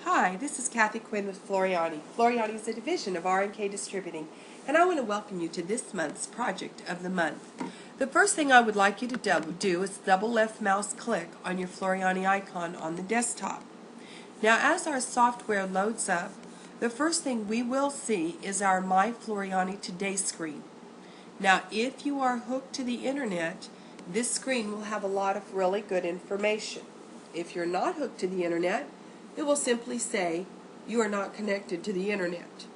Hi, this is Kathy Quinn with Floriani. Floriani is a division of R&K Distributing, and I want to welcome you to this month's project of the month. The first thing I would like you to do is double left mouse click on your Floriani icon on the desktop. Now, as our software loads up, the first thing we will see is our My Floriani Today screen. Now, if you are hooked to the internet, this screen will have a lot of really good information. If you're not hooked to the internet, it will simply say you are not connected to the internet.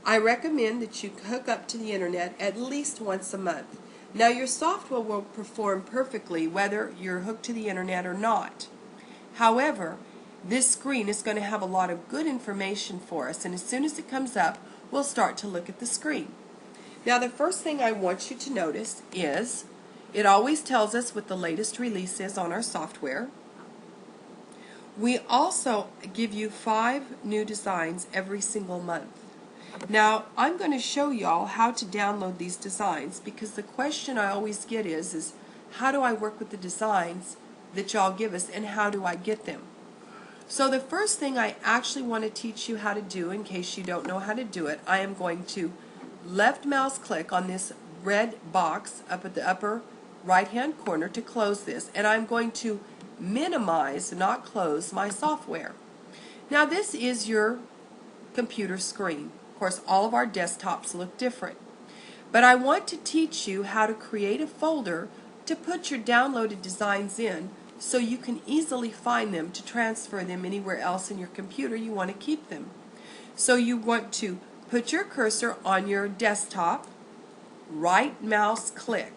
I recommend that you hook up to the internet at least once a month. Now, your software will perform perfectly whether you're hooked to the internet or not. However, this screen is going to have a lot of good information for us, and as soon as it comes up, we'll start to look at the screen. Now, the first thing I want you to notice is it always tells us what the latest release is on our software. We also give you 5 new designs every single month. Now, I'm going to show y'all how to download these designs, because the question I always get is how do I work with the designs that y'all give us, and how do I get them? So the first thing I actually want to teach you how to do, in case you don't know how to do it, I am going to left mouse click on this red box up at the upper right hand corner to close this, and I'm going to minimize, not close, my software. Now, this is your computer screen. Of course, all of our desktops look different. But I want to teach you how to create a folder to put your downloaded designs in, so you can easily find them to transfer them anywhere else in your computer you want to keep them. So you want to put your cursor on your desktop, right mouse click.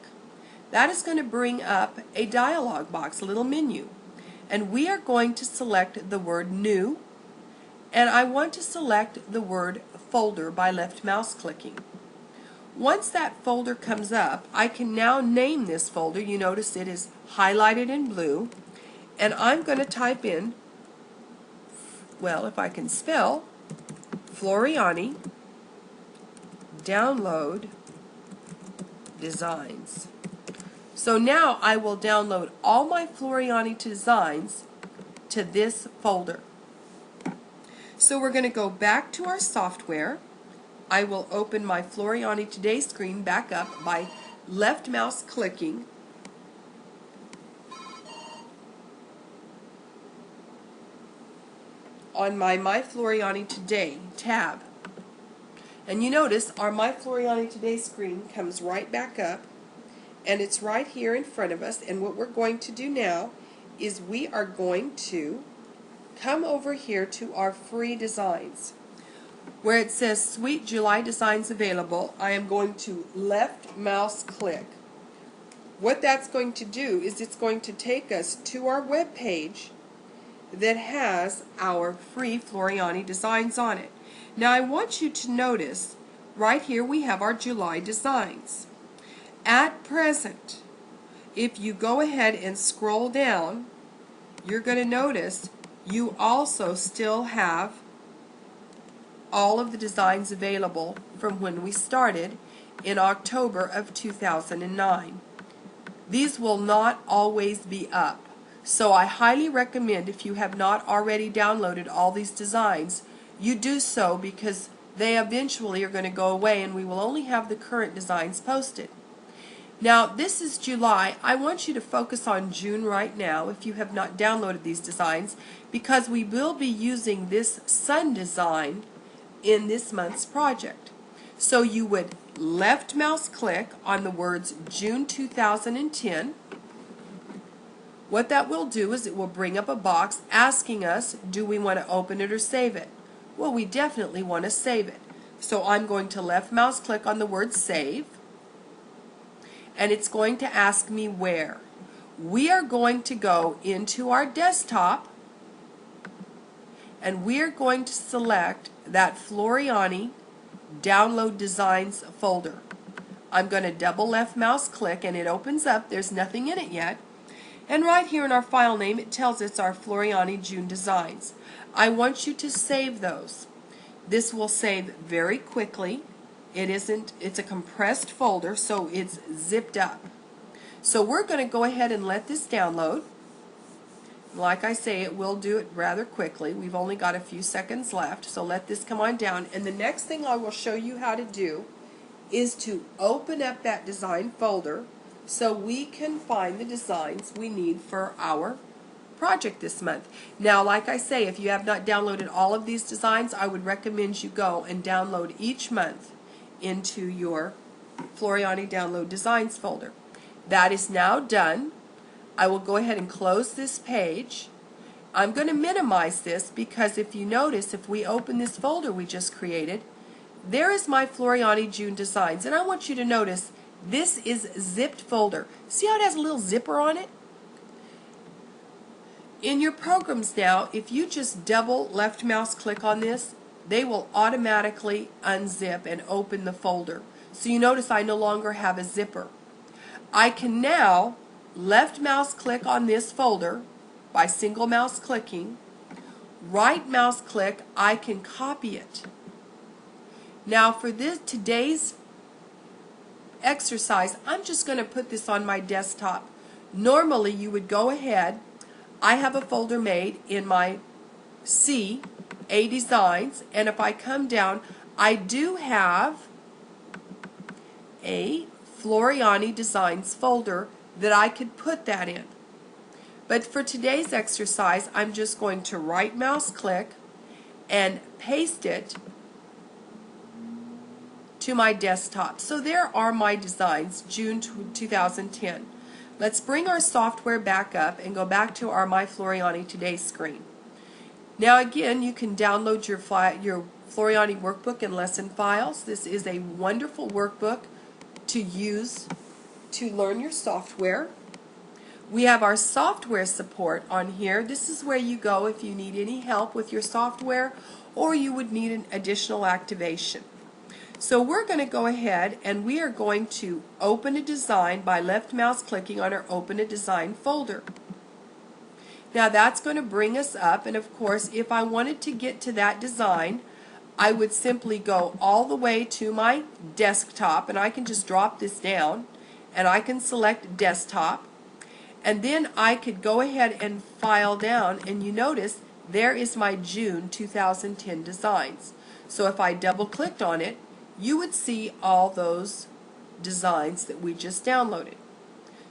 That is going to bring up a dialog box, a little menu. And we are going to select the word New, and I want to select the word Folder by left mouse clicking. Once that folder comes up, I can now name this folder. You notice it is highlighted in blue, and I'm going to type in, well, if I can spell, Floriani Download Designs. So now I will download all my Floriani designs to this folder. So we're going to go back to our software. I will open my Floriani Today screen back up by left mouse clicking on my Floriani Today tab. And you notice our My Floriani Today screen comes right back up, and it's right here in front of us. And what we're going to do now is we are going to come over here to our free designs. Where it says Sweet July Designs Available, I am going to left mouse click. What that's going to do is it's going to take us to our web page that has our free Floriani designs on it. Now, I want you to notice right here we have our July designs. At present, if you go ahead and scroll down, you're going to notice you also still have all of the designs available from when we started in October of 2009. These will not always be up, so I highly recommend, if you have not already downloaded all these designs, you do so, because they eventually are going to go away and we will only have the current designs posted. Now, this is July. I want you to focus on June right now if you have not downloaded these designs, because we will be using this sun design in this month's project. So you would left mouse click on the words June 2010. What that will do is it will bring up a box asking us, do we want to open it or save it? Well, we definitely want to save it. So I'm going to left mouse click on the word save, and it's going to ask me where. We are going to go into our desktop, and we are going to select that Floriani Download Designs folder. I'm going to double left mouse click, and it opens up. There's nothing in it yet. And right here in our file name, it tells us our Floriani June Designs. I want you to save those. This will save very quickly. It's a compressed folder, so it's zipped up. So we're going to go ahead and let this download. Like I say, it will do it rather quickly. We've only got a few seconds left, so let this come on down. And the next thing I will show you how to do is to open up that design folder so we can find the designs we need for our project this month. Now, like I say, if you have not downloaded all of these designs, I would recommend you go and download each month into your Floriani Download Designs folder. That is now done. I will go ahead and close this page. I'm going to minimize this because if you notice, if we open this folder we just created, there is my Floriani June Designs. And I want you to notice this is a zipped folder. See how it has a little zipper on it? In your programs now, if you just double left mouse click on this, they will automatically unzip and open the folder. So you notice I no longer have a zipper. I can now left mouse click on this folder by single mouse clicking. Right mouse click, I can copy it. Now for today's exercise, I'm just going to put this on my desktop. Normally you would go ahead, I have a folder made in my C, A Designs, and if I come down, I do have a Floriani Designs folder that I could put that in. But for today's exercise, I'm just going to right mouse click and paste it to my desktop. So there are my designs, June 2010. Let's bring our software back up and go back to our My Floriani Today screen. Now again, you can download your Floriani workbook and lesson files. This is a wonderful workbook to use to learn your software. We have our software support on here. This is where you go if you need any help with your software or you would need an additional activation. So we're going to go ahead and we are going to open a design by left mouse clicking on our Open a Design folder. Now that's going to bring us up, and of course if I wanted to get to that design, I would simply go all the way to my desktop, and I can just drop this down and I can select desktop, and then I could go ahead and file down, and you notice there is my June 2010 designs. So if I double clicked on it, you would see all those designs that we just downloaded.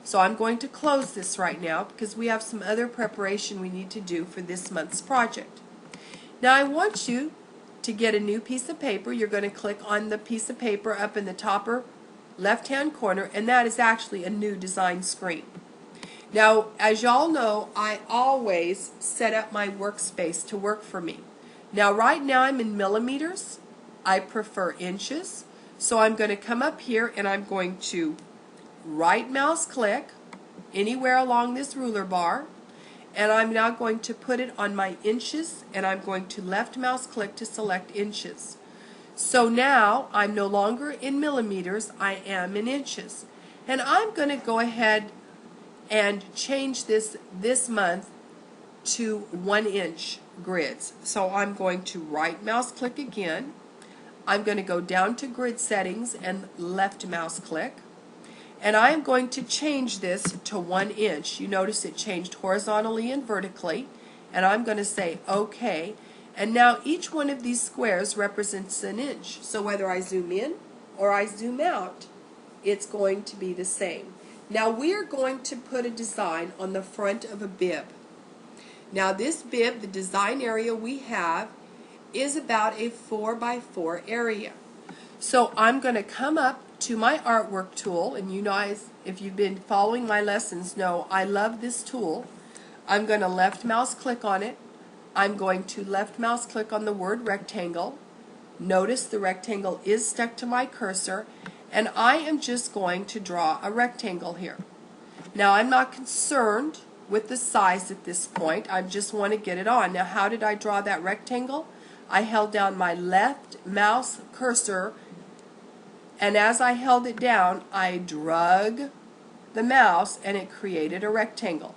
So I'm going to close this right now because we have some other preparation we need to do for this month's project. Now I want you to get a new piece of paper. You're going to click on the piece of paper up in the top left hand corner, and that is actually a new design screen. Now as y'all know, I always set up my workspace to work for me. Now right now I'm in millimeters. I prefer inches, so I'm going to come up here and I'm going to right mouse click anywhere along this ruler bar, and I'm now going to put it on my inches, and I'm going to left mouse click to select inches. So now I'm no longer in millimeters, I am in inches, and I'm going to go ahead and change this month to 1 inch grids. So I'm going to right mouse click again. I'm going to go down to grid settings and left mouse click, and I am going to change this to 1 inch. You notice it changed horizontally and vertically, and I'm going to say OK, and now each one of these squares represents an inch. So whether I zoom in or I zoom out, it's going to be the same. Now we're going to put a design on the front of a bib. Now this bib, the design area we have, is about a 4x4 area. So I'm going to come up to my artwork tool, and you guys, if you've been following my lessons, know I love this tool. I'm going to left mouse click on it. I'm going to left mouse click on the word rectangle. Notice the rectangle is stuck to my cursor, and I am just going to draw a rectangle here. Now I'm not concerned with the size at this point. I just want to get it on. Now how did I draw that rectangle? I held down my left mouse cursor, and as I held it down, I drug the mouse and it created a rectangle.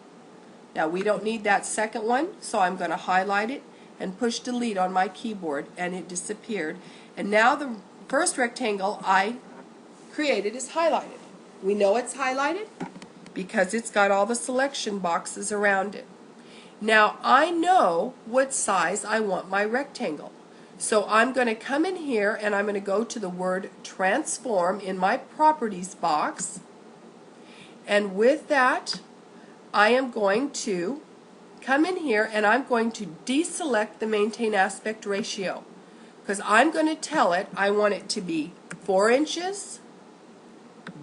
Now we don't need that second one, so I'm going to highlight it and push delete on my keyboard, and it disappeared. And now the first rectangle I created is highlighted. We know it's highlighted because it's got all the selection boxes around it. Now I know what size I want my rectangle. So I'm going to come in here and I'm going to go to the word transform in my properties box. And with that, I am going to come in here and I'm going to deselect the maintain aspect ratio, because I'm going to tell it I want it to be 4 inches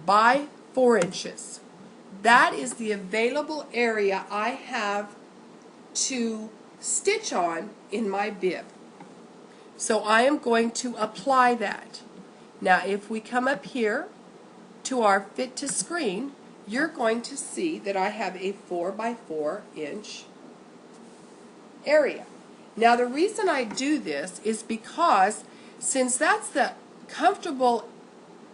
by 4 inches. That is the available area I have to stitch on in my bib. So I am going to apply that. Now if we come up here to our fit to screen, you're going to see that I have a 4 by 4 inch area. Now the reason I do this is because since that's the comfortable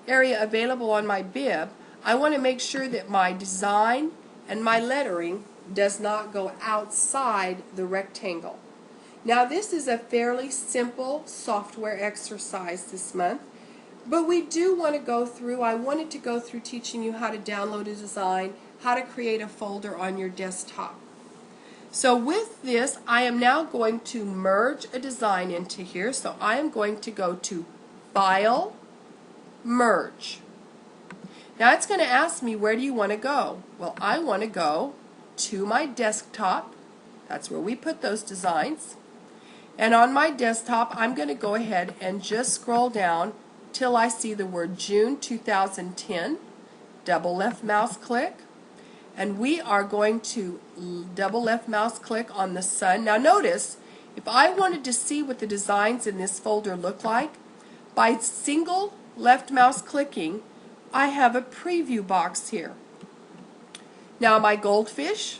area available on my bib, I want to make sure that my design and my lettering does not go outside the rectangle. Now this is a fairly simple software exercise this month, but we do want to go through, I wanted to go through teaching you how to download a design, how to create a folder on your desktop. So with this, I am now going to merge a design into here. So I am going to go to File, Merge. Now it's going to ask me, where do you want to go? Well, I want to go to my desktop. That's where we put those designs. And on my desktop, I'm going to go ahead and just scroll down till I see the word June 2010. Double left mouse click. And we are going to double left mouse click on the sun. Now notice, if I wanted to see what the designs in this folder look like, by single left mouse clicking, I have a preview box here. Now my goldfish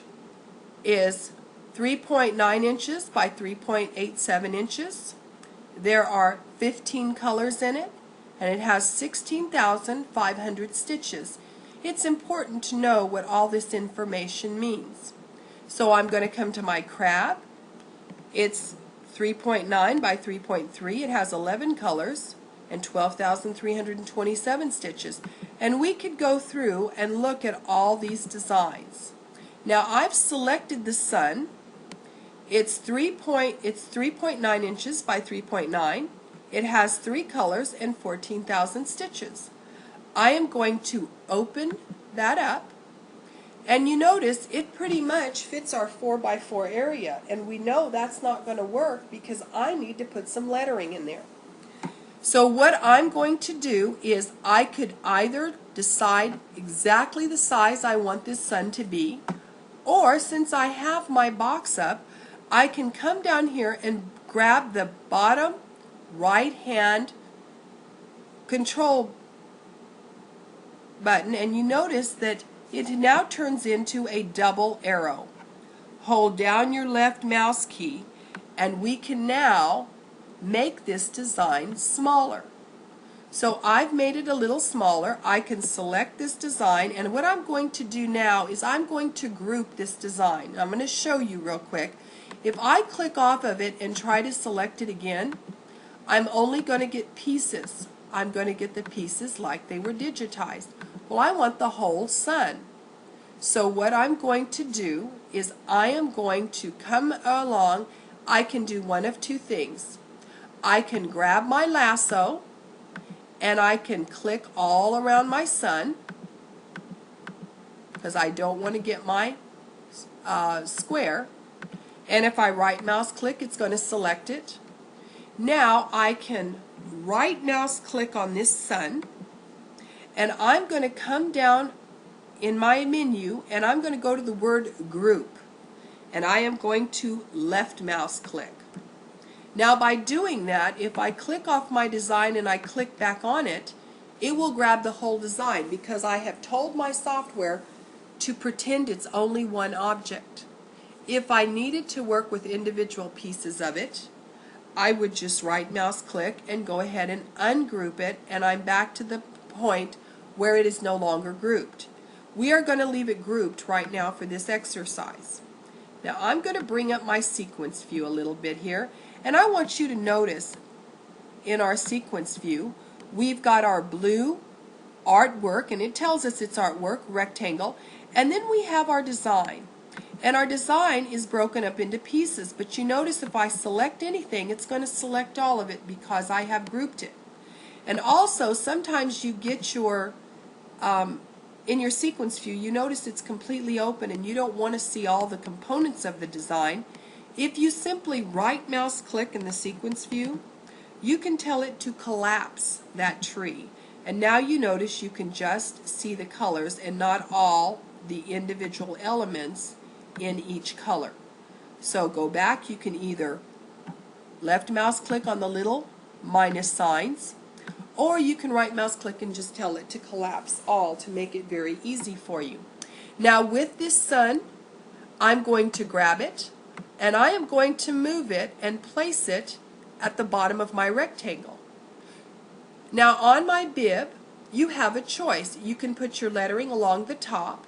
is 3.9 inches by 3.87 inches. There are 15 colors in it, and it has 16,500 stitches. It's important to know what all this information means. So I'm going to come to my crab. It's 3.9 by 3.3. It has 11 colors and 12,327 stitches. And we could go through and look at all these designs. Now I've selected the sun. It's 3.9 inches by 3.9. It has 3 colors and 14,000 stitches. I am going to open that up, and you notice it pretty much fits our 4 by 4 area, and we know that's not going to work because I need to put some lettering in there. So what I'm going to do is I could either decide exactly the size I want this sun to be, or since I have my box up, I can come down here and grab the bottom right hand control button, and you notice that it now turns into a double arrow. Hold down your left mouse key and we can now make this design smaller. So I've made it a little smaller. I can select this design, and what I'm going to do now is I'm going to group this design. I'm going to show you real quick. If I click off of it and try to select it again, I'm only going to get pieces. I'm going to get the pieces like they were digitized. Well, I want the whole sun. So what I'm going to do is I am going to come along. I can do one of two things. I can grab my lasso and I can click all around my sun because I don't want to get my square. And if I right mouse click, it's going to select it. Now I can right mouse click on this sun, and I'm going to come down in my menu and I'm going to go to the word group, and I am going to left mouse click. Now by doing that, if I click off my design and I click back on it, it will grab the whole design because I have told my software to pretend it's only one object. If I needed to work with individual pieces of it, I would just right mouse click and go ahead and ungroup it, and I'm back to the point where it is no longer grouped. We are going to leave it grouped right now for this exercise. Now I'm going to bring up my sequence view a little bit here, and I want you to notice in our sequence view we've got our blue artwork, and it tells us it's artwork, rectangle, and then we have our design. And our design is broken up into pieces, but you notice if I select anything, it's going to select all of it because I have grouped it. And also, sometimes you get your, in your sequence view, you notice it's completely open and you don't want to see all the components of the design. If you simply right mouse click in the sequence view, you can tell it to collapse that tree. And now you notice you can just see the colors and not all the individual elements in each color. So go back, you can either left mouse click on the little minus signs, or you can right mouse click and just tell it to collapse all to make it very easy for you. Now with this sun, I'm going to grab it and I am going to move it and place it at the bottom of my rectangle. Now on my bib, you have a choice. You can put your lettering along the top,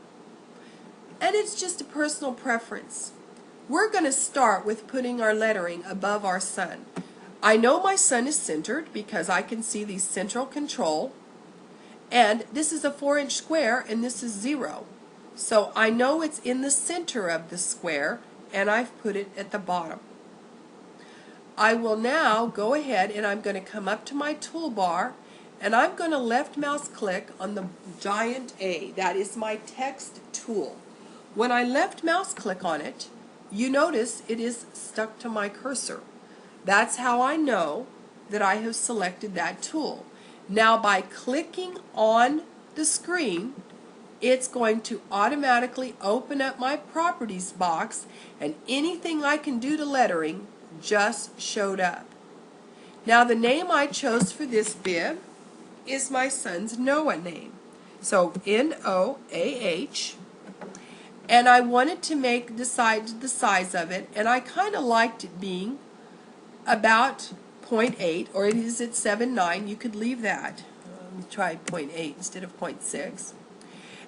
and it's just a personal preference. We're going to start with putting our lettering above our sun. I know my sun is centered because I can see the central control, and this is a 4-inch square and this is 0. So I know it's in the center of the square and I've put it at the bottom. I will now go ahead and I'm going to come up to my toolbar and I'm going to left mouse click on the giant A. That is my text tool. When I left mouse click on it, you notice it is stuck to my cursor. That's how I know that I have selected that tool. Now by clicking on the screen, it's going to automatically open up my properties box and anything I can do to lettering just showed up. Now the name I chose for this bib is my son's Noah name. So N-O-A-H. And I wanted to decide the size of it, and I kind of liked it being about 0.8, or it is at 7.9. You could leave that. Let me try 0.8 instead of 0.6.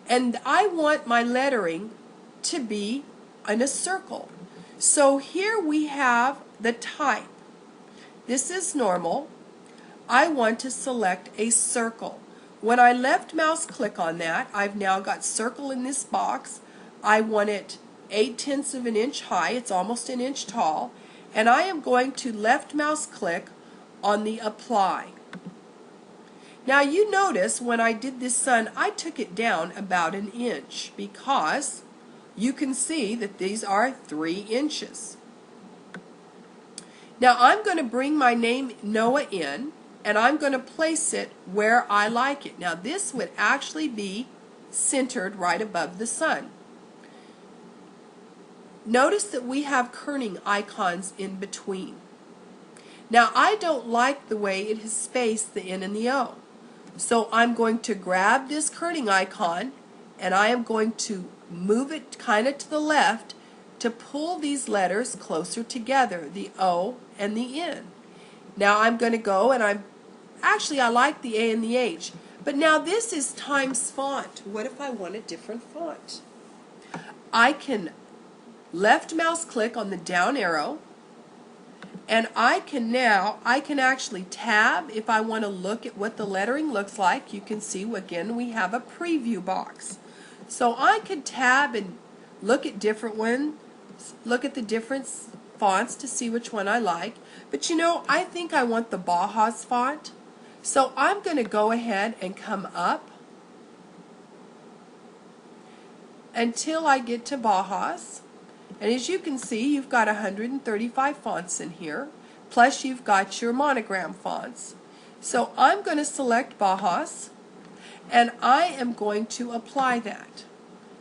And I want my lettering to be in a circle. So here we have the type. This is normal. I want to select a circle. When I left mouse click on that, I've now got circle in this box. I want it 0.8 of an inch high. It's almost an inch tall. And I am going to left mouse click on the apply. Now you notice when I did this sun, I took it down about an inch because you can see that these are 3 inches. Now I'm going to bring my name Noah in and I'm going to place it where I like it. Now this would actually be centered right above the sun. Notice that we have kerning icons in between. Now I don't like the way it has spaced the N and the O. So I'm going to grab this kerning icon and I am going to move it kind of to the left to pull these letters closer together, the O and the N. Now I'm going to go and I like the A and the H, but now this is Times font. What if I want a different font? I can left mouse click on the down arrow and I can actually tab if I want to look at what the lettering looks like. You can see again we have a preview box. So I could tab and look at different ones, look at the different fonts to see which one I like. But you know, I think I want the Baja's font. So I'm going to go ahead and come up until I get to Baja's. And as you can see, you've got 135 fonts in here, plus you've got your monogram fonts. So I'm going to select Baja's, and I am going to apply that.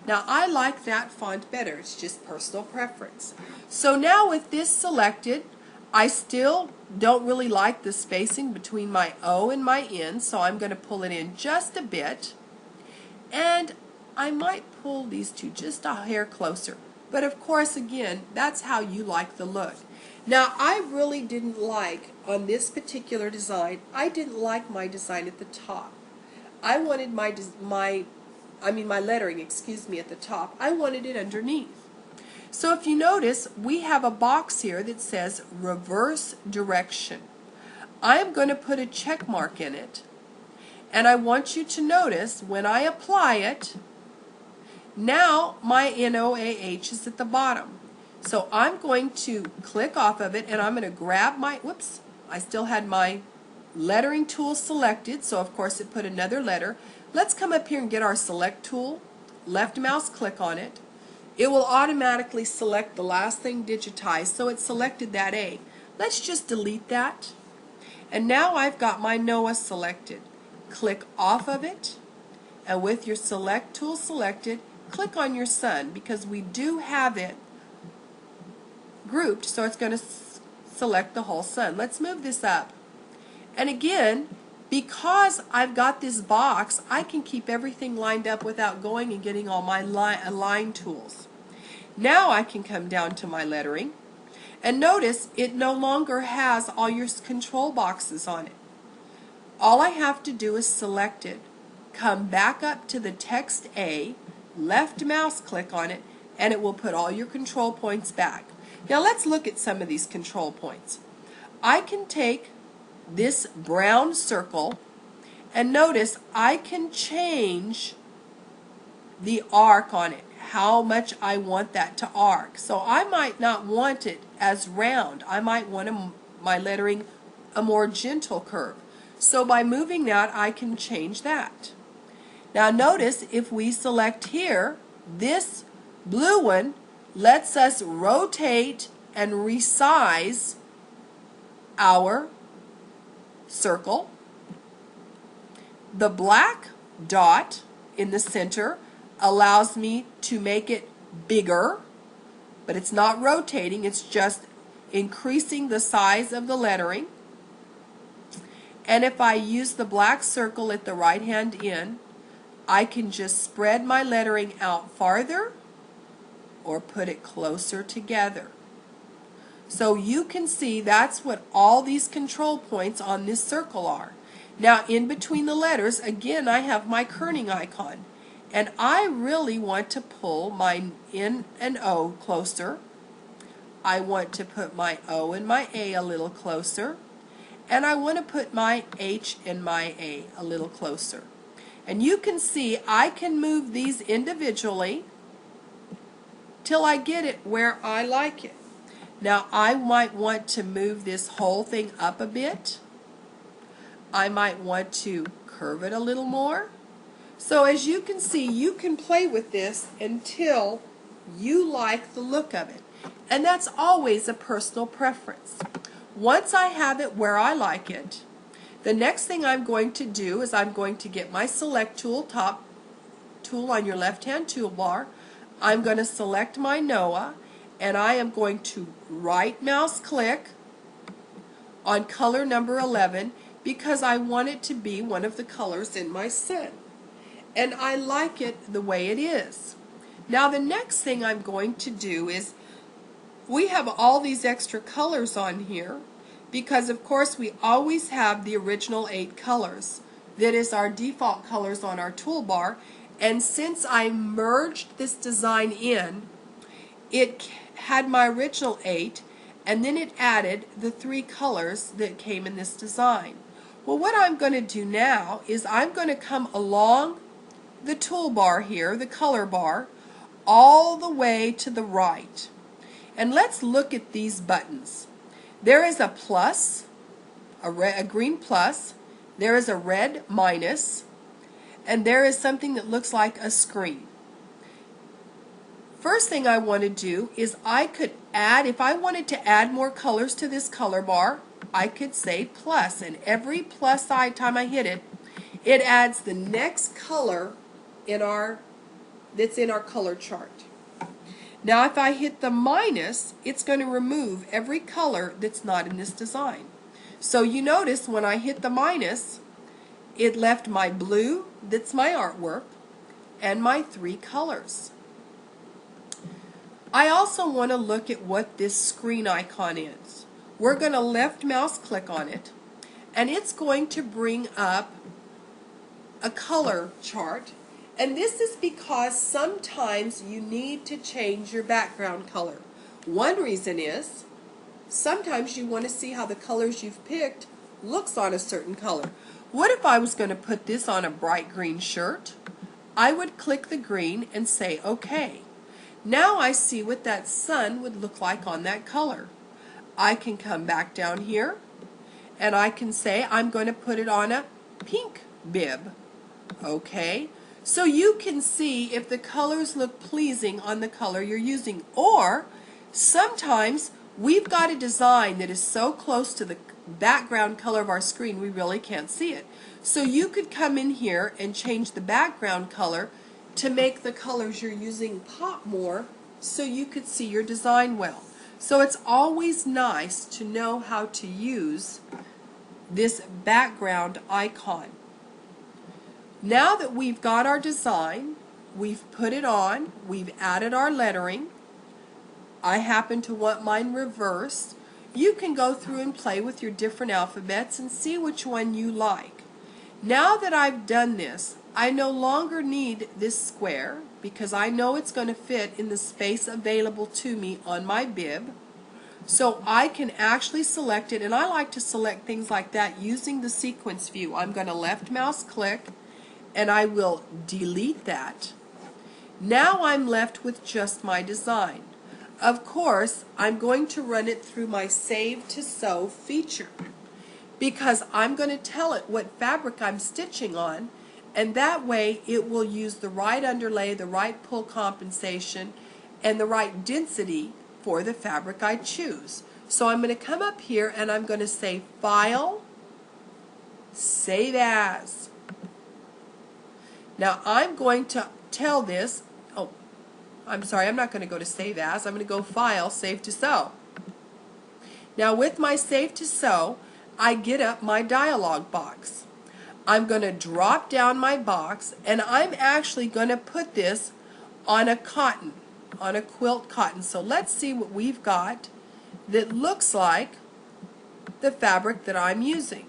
Now I like that font better, it's just personal preference. So now with this selected, I still don't really like the spacing between my O and my N, so I'm going to pull it in just a bit, and I might pull these two just a hair closer. But of course, again, that's how you like the look. Now, I really didn't like, on this particular design, I didn't like my design at the top. I wanted my lettering, excuse me, at the top. I wanted it underneath. So if you notice, we have a box here that says reverse direction. I'm going to put a check mark in it. And I want you to notice when I apply it, Now my NOAH is at the bottom. So I'm going to click off of it, and I'm going to grab my, whoops, I still had my lettering tool selected, so of course it put another letter. Let's come up here and get our select tool, left mouse click on it. It will automatically select the last thing digitized, so it selected that A. Let's just delete that. And now I've got my NOAA selected. Click off of it, and with your select tool selected, click on your sun, because we do have it grouped, so it's going to select the whole sun. Let's move this up. And again, because I've got this box, I can keep everything lined up without going and getting all my align tools. Now I can come down to my lettering, and notice it no longer has all your control boxes on it. All I have to do is select it, come back up to the text A, left mouse click on it, and it will put all your control points back. Now let's look at some of these control points. I can take this brown circle, and notice I can change the arc on it, how much I want that to arc. So I might not want it as round. I might want my lettering a more gentle curve. So by moving that, I can change that. Now notice if we select here, this blue one lets us rotate and resize our circle. The black dot in the center allows me to make it bigger, but it's not rotating, it's just increasing the size of the lettering. And if I use the black circle at the right hand end, I can just spread my lettering out farther or put it closer together. So you can see that's what all these control points on this circle are. Now in between the letters, again, I have my kerning icon. And I really want to pull my N and O closer. I want to put my O and my A a little closer. And I want to put my H and my A a little closer. And you can see I can move these individually till I get it where I like it. Now I might want to move this whole thing up a bit. I might want to curve it a little more. So as you can see, you can play with this until you like the look of it. And that's always a personal preference. Once I have it where I like it, the next thing I'm going to do is I'm going to get my select tool, top tool on your left-hand toolbar. I'm going to select my NOAA, and I am going to right mouse click on color number 11 because I want it to be one of the colors in my sun. And I like it the way it is. Now the next thing I'm going to do is, we have all these extra colors on here because of course we always have the original 8 colors. That is our default colors on our toolbar, and since I merged this design in, it had my original 8 and then it added the 3 colors that came in this design. Well, what I'm going to do now is I'm going to come along the toolbar here, the color bar, all the way to the right. And let's look at these buttons. There is a plus, a green plus, there is a red minus, and there is something that looks like a screen. First thing I want to do is I could add, if I wanted to add more colors to this color bar, I could say plus, and every plus time I hit it, it adds the next color that's in our color chart. Now if I hit the minus, it's going to remove every color that's not in this design. So you notice when I hit the minus, it left my blue, that's my artwork, and my 3 colors. I also want to look at what this screen icon is. We're going to left mouse click on it, and it's going to bring up a color chart. And this is because sometimes you need to change your background color. One reason is sometimes you want to see how the colors you've picked looks on a certain color. What if I was going to put this on a bright green shirt? I would click the green and say OK. Now I see what that sun would look like on that color. I can come back down here and I can say I'm going to put it on a pink bib. OK. So you can see if the colors look pleasing on the color you're using. Or sometimes we've got a design that is so close to the background color of our screen we really can't see it. So you could come in here and change the background color to make the colors you're using pop more so you could see your design well. So it's always nice to know how to use this background icon. Now that we've got our design, we've put it on, we've added our lettering. I happen to want mine reversed. You can go through and play with your different alphabets and see which one you like. Now that I've done this, I no longer need this square because I know it's going to fit in the space available to me on my bib. So I can actually select it, and I like to select things like that using the sequence view. I'm going to left mouse click and I will delete that. Now I'm left with just my design. Of course, I'm going to run it through my Save to Sew feature because I'm going to tell it what fabric I'm stitching on, and that way it will use the right underlay, the right pull compensation, and the right density for the fabric I choose. So I'm going to come up here and I'm going to say File, Save As. Now I'm going to tell this, I'm sorry, I'm not going to go to Save As. I'm going to go File, Save to Sew. Now with my Save to Sew, I get up my dialog box. I'm going to drop down my box and I'm actually going to put this on a cotton, on a quilt cotton. So let's see what we've got that looks like the fabric that I'm using.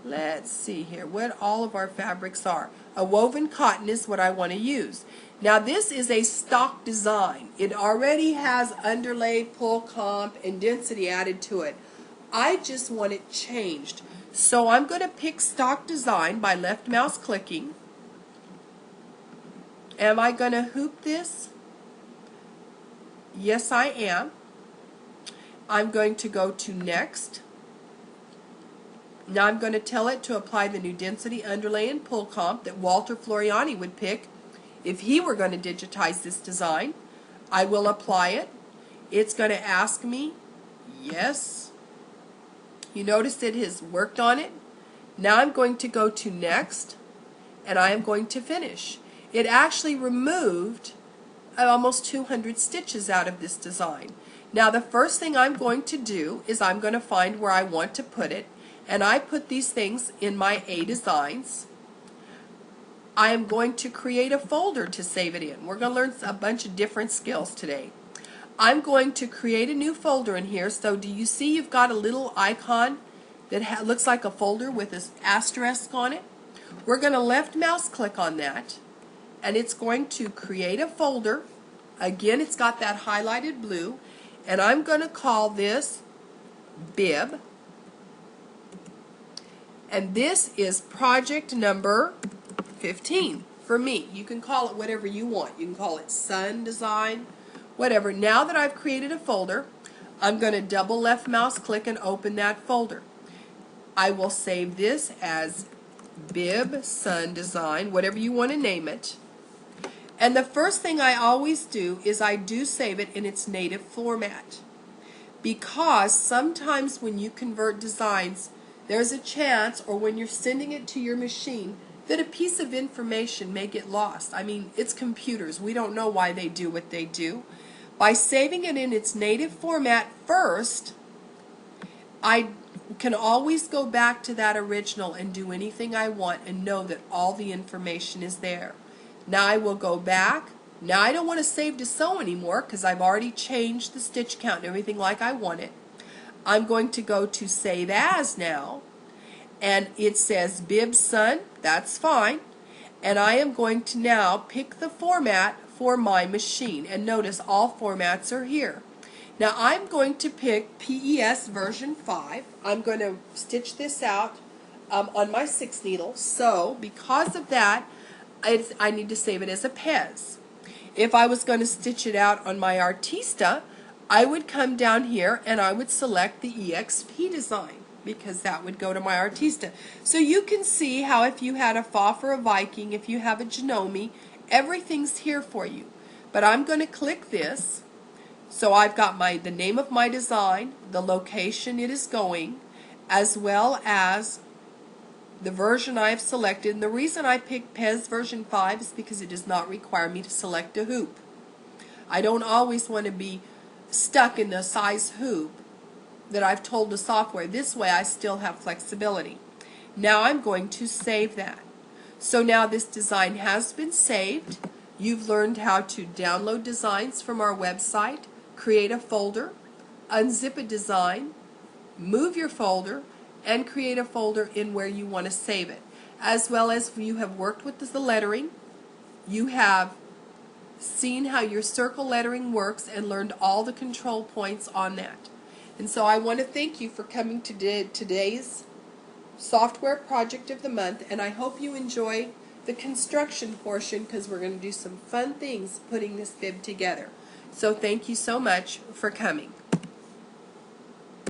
Let's see here what all of our fabrics are. A woven cotton is what I want to use. Now this is a stock design. It already has underlay, pull comp, and density added to it. I just want it changed. So I'm going to pick stock design by left mouse clicking. Am I going to hoop this? Yes, I am. I'm going to go to next. Now I'm going to tell it to apply the new density, underlay, and pull comp that Walter Floriani would pick if he were going to digitize this design. I will apply it. It's going to ask me, yes. You notice that it has worked on it. Now I'm going to go to next, and I am going to finish. It actually removed almost 200 stitches out of this design. Now the first thing I'm going to do is I'm going to find where I want to put it. And I put these things in my A Designs. I am going to create a folder to save it in. We're going to learn a bunch of different skills today. I'm going to create a new folder in here. So do you see you've got a little icon that looks like a folder with this asterisk on it? We're going to left mouse click on that and it's going to create a folder. Again, it's got that highlighted blue, and I'm going to call this Bib. And this is project number 15 for me. You can call it whatever you want. You can call it Sun Design, whatever. Now that I've created a folder, I'm going to double left mouse click and open that folder. I will save this as Bib Sun Design, whatever you want to name it. And the first thing I always do is I do save it in its native format. Because sometimes when you convert designs, there's a chance, or when you're sending it to your machine, that a piece of information may get lost. I mean, it's computers. We don't know why they do what they do. By saving it in its native format first, I can always go back to that original and do anything I want and know that all the information is there. Now I will go back. Now I don't want to save to sew anymore because I've already changed the stitch count and everything like I want it. I'm going to go to Save As now, and it says Bib Sun. That's fine. And I am going to now pick the format for my machine, and notice all formats are here. Now I'm going to pick PES version 5. I'm going to stitch this out on my 6 needle. So because of that, I need to save it as a Pez. If I was going to stitch it out on my Artista, I would come down here and I would select the EXP design, because that would go to my Artista. So you can see how if you had a Pfaff or a Viking, if you have a Janome, everything's here for you. But I'm going to click this. So I've got the name of my design, the location it is going, as well as the version I have selected. And the reason I picked Pez version 5 is because it does not require me to select a hoop. I don't always want to be stuck in the size hoop that I've told the software. This way I still have flexibility. Now I'm going to save that. So now this design has been saved. You've learned how to download designs from our website, create a folder, unzip a design, move your folder, and create a folder in where you want to save it. As well as you have worked with the lettering, you have seen how your circle lettering works and learned all the control points on that. And so I want to thank you for coming to today's software project of the month, and I hope you enjoy the construction portion, because we're going to do some fun things putting this bib together. So thank you so much for coming.